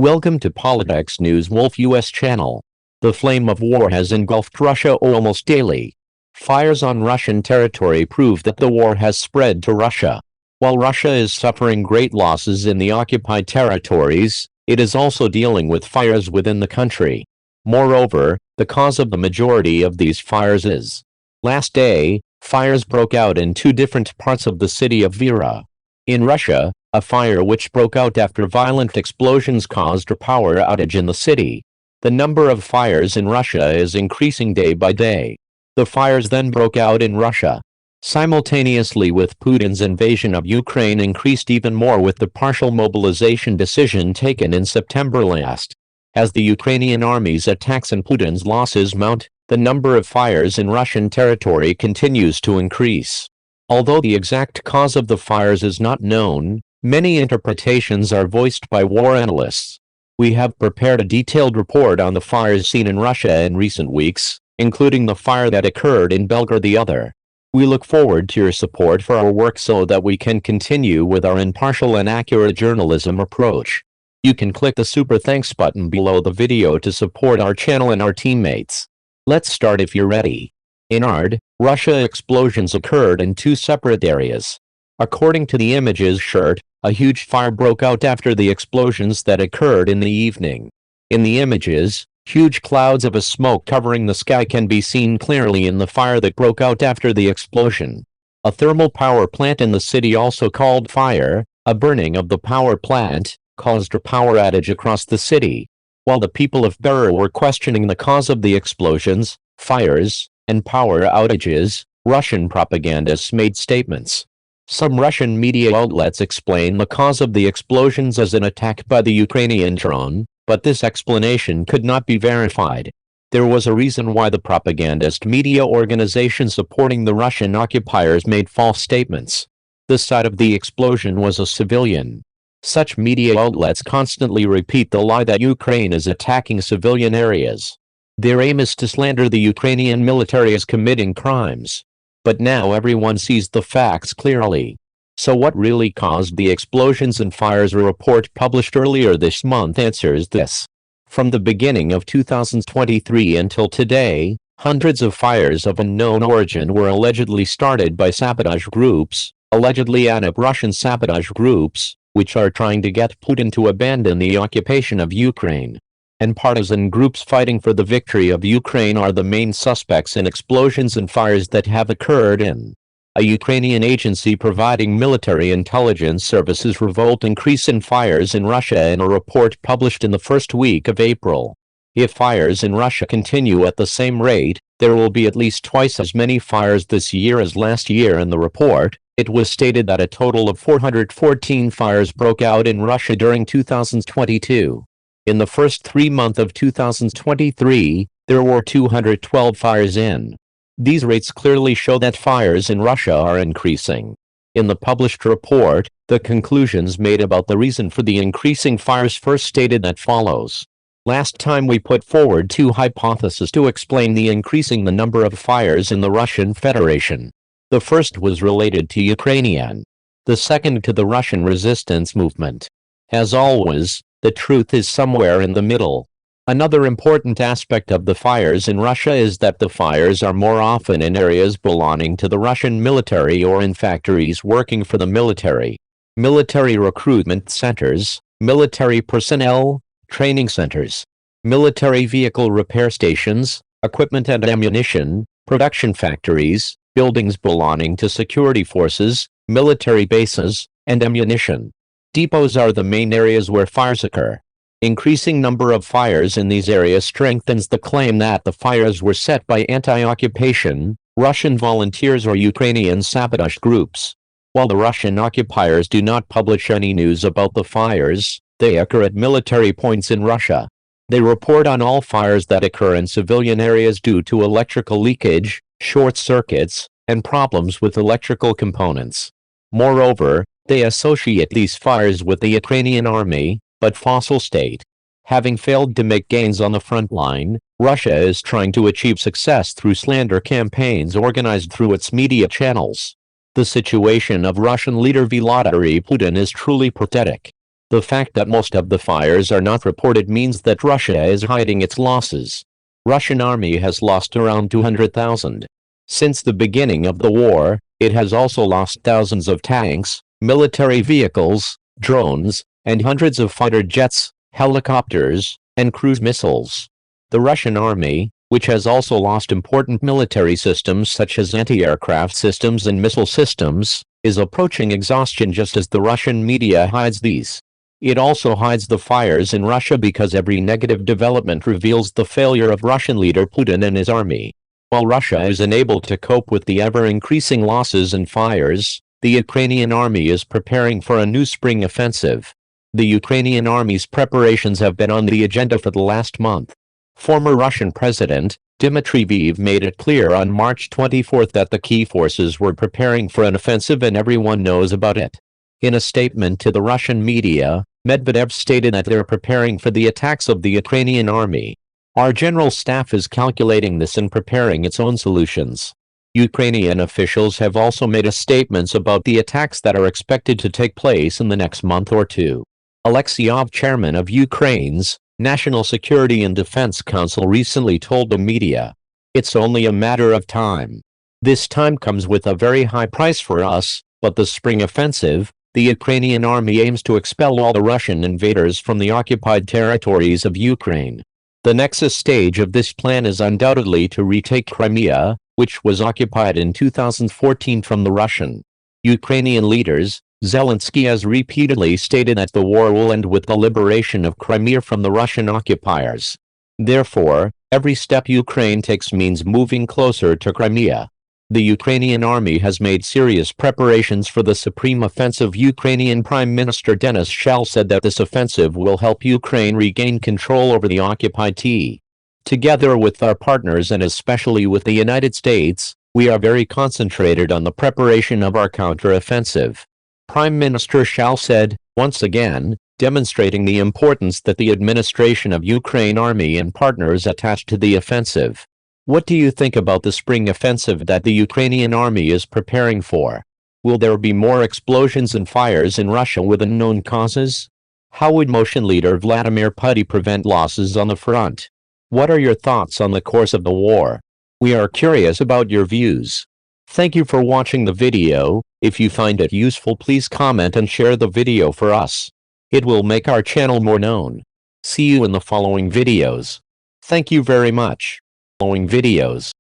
Welcome to Politics News Wolf US channel. The flame of war has engulfed Russia almost daily. Fires on Russian territory prove that the war has spread to Russia. While Russia is suffering great losses in the occupied territories, it is also dealing with fires within the country. Moreover, the cause of the majority of these fires is. Last day, fires broke out in two different parts of the city of Vera. In Russia, a fire which broke out after violent explosions caused a power outage in the city. The number of fires in Russia is increasing day by day. The fires then broke out in Russia. Simultaneously with Putin's invasion of Ukraine increased even more with the partial mobilization decision taken in September last. As the Ukrainian army's attacks and Putin's losses mount, the number of fires in Russian territory continues to increase. Although the exact cause of the fires is not known, many interpretations are voiced by war analysts. We have prepared a detailed report on the fires seen in Russia in recent weeks, including the fire that occurred in Belgrade the other. We look forward to your support for our work so that we can continue with our impartial and accurate journalism approach. You can click the super thanks button below the video to support our channel and our teammates. Let's start if you're ready. In Ard, Russia, explosions occurred in two separate areas. According to the images shared, a huge fire broke out after the explosions that occurred in the evening. In the images, huge clouds of smoke covering the sky can be seen clearly in the fire that broke out after the explosion. A thermal power plant in the city also called fire. A burning of the power plant caused a power outage across the city. While the people of Berar were questioning the cause of the explosions, fires, and power outages, Russian propagandists made statements. Some Russian media outlets explain the cause of the explosions as an attack by the Ukrainian drone, but this explanation could not be verified. There was a reason why the propagandist media organization supporting the Russian occupiers made false statements. The site of the explosion was a civilian. Such media outlets constantly repeat the lie that Ukraine is attacking civilian areas. Their aim is to slander the Ukrainian military as committing crimes. But now everyone sees the facts clearly. So what really caused the explosions and fires? A report published earlier this month answers this. From the beginning of 2023 until today, hundreds of fires of unknown origin were allegedly started by sabotage groups, allegedly anti-Russian sabotage groups, which are trying to get Putin to abandon the occupation of Ukraine. And partisan groups fighting for the victory of Ukraine are the main suspects in explosions and fires that have occurred in. A Ukrainian agency providing military intelligence services revealed increase in fires in Russia in a report published in the first week of April. If fires in Russia continue at the same rate, there will be at least twice as many fires this year as last year. In the report, it was stated that a total of 414 fires broke out in Russia during 2022. In the first 3 months of 2023, there were 212 fires in. These rates clearly show that fires in Russia are increasing. In the published report, the conclusions made about the reason for the increasing fires first stated that follows. Last time we put forward two hypotheses to explain the increasing the number of fires in the Russian Federation. The first was related to Ukrainian. The second to the Russian resistance movement. As always, the truth is somewhere in the middle. Another important aspect of the fires in Russia is that the fires are more often in areas belonging to the Russian military or in factories working for the military. Military recruitment centers, military personnel, training centers, military vehicle repair stations, equipment and ammunition, production factories, buildings belonging to security forces, military bases, and ammunition. Depots are the main areas where fires occur. Increasing number of fires in these areas strengthens the claim that the fires were set by anti-occupation, Russian volunteers or Ukrainian sabotage groups. While the Russian occupiers do not publish any news about the fires, they occur at military points in Russia. They report on all fires that occur in civilian areas due to electrical leakage, short circuits, and problems with electrical components. Moreover, they associate these fires with the Ukrainian army, but fossil state. Having failed to make gains on the front line, Russia is trying to achieve success through slander campaigns organized through its media channels. The situation of Russian leader Vladimir Putin is truly pathetic. The fact that most of the fires are not reported means that Russia is hiding its losses. Russian army has lost around 200,000. Since the beginning of the war, it has also lost thousands of tanks, military vehicles, drones, and hundreds of fighter jets, helicopters, and cruise missiles. The Russian army, which has also lost important military systems such as anti-aircraft systems and missile systems, is approaching exhaustion just as the Russian media hides these. It also hides the fires in Russia because every negative development reveals the failure of Russian leader Putin and his army. While Russia is unable to cope with the ever-increasing losses and fires, the Ukrainian army is preparing for a new spring offensive. The Ukrainian army's preparations have been on the agenda for the last month. Former Russian President Dmitry Medvedev made it clear on March 24 that the key forces were preparing for an offensive and everyone knows about it. In a statement to the Russian media, Medvedev stated that they're preparing for the attacks of the Ukrainian army. Our general staff is calculating this and preparing its own solutions. Ukrainian officials have also made statements about the attacks that are expected to take place in the next month or two. Alexeyev, chairman of Ukraine's National Security and Defense Council, recently told the media, "It's only a matter of time. This time comes with a very high price for us, but the spring offensive, the Ukrainian army aims to expel all the Russian invaders from the occupied territories of Ukraine. The next stage of this plan is undoubtedly to retake Crimea, which was occupied in 2014 from the Russian." Ukrainian leaders, Zelensky has repeatedly stated that the war will end with the liberation of Crimea from the Russian occupiers. Therefore, every step Ukraine takes means moving closer to Crimea. The Ukrainian army has made serious preparations for the supreme offensive. Ukrainian Prime Minister Denis Shal said that this offensive will help Ukraine regain control over the occupied territory. Together with our partners and especially with the United States, we are very concentrated on the preparation of our counter-offensive. Prime Minister Shal said, once again, demonstrating the importance that the administration of Ukraine army and partners attached to the offensive. What do you think about the spring offensive that the Ukrainian army is preparing for? Will there be more explosions and fires in Russia with unknown causes? How would Russian leader Vladimir Putin prevent losses on the front? What are your thoughts on the course of the war? We are curious about your views. Thank you for watching the video. If you find it useful, please comment and share the video for us. It will make our channel more known. See you in the following videos. Thank you very much. Following videos.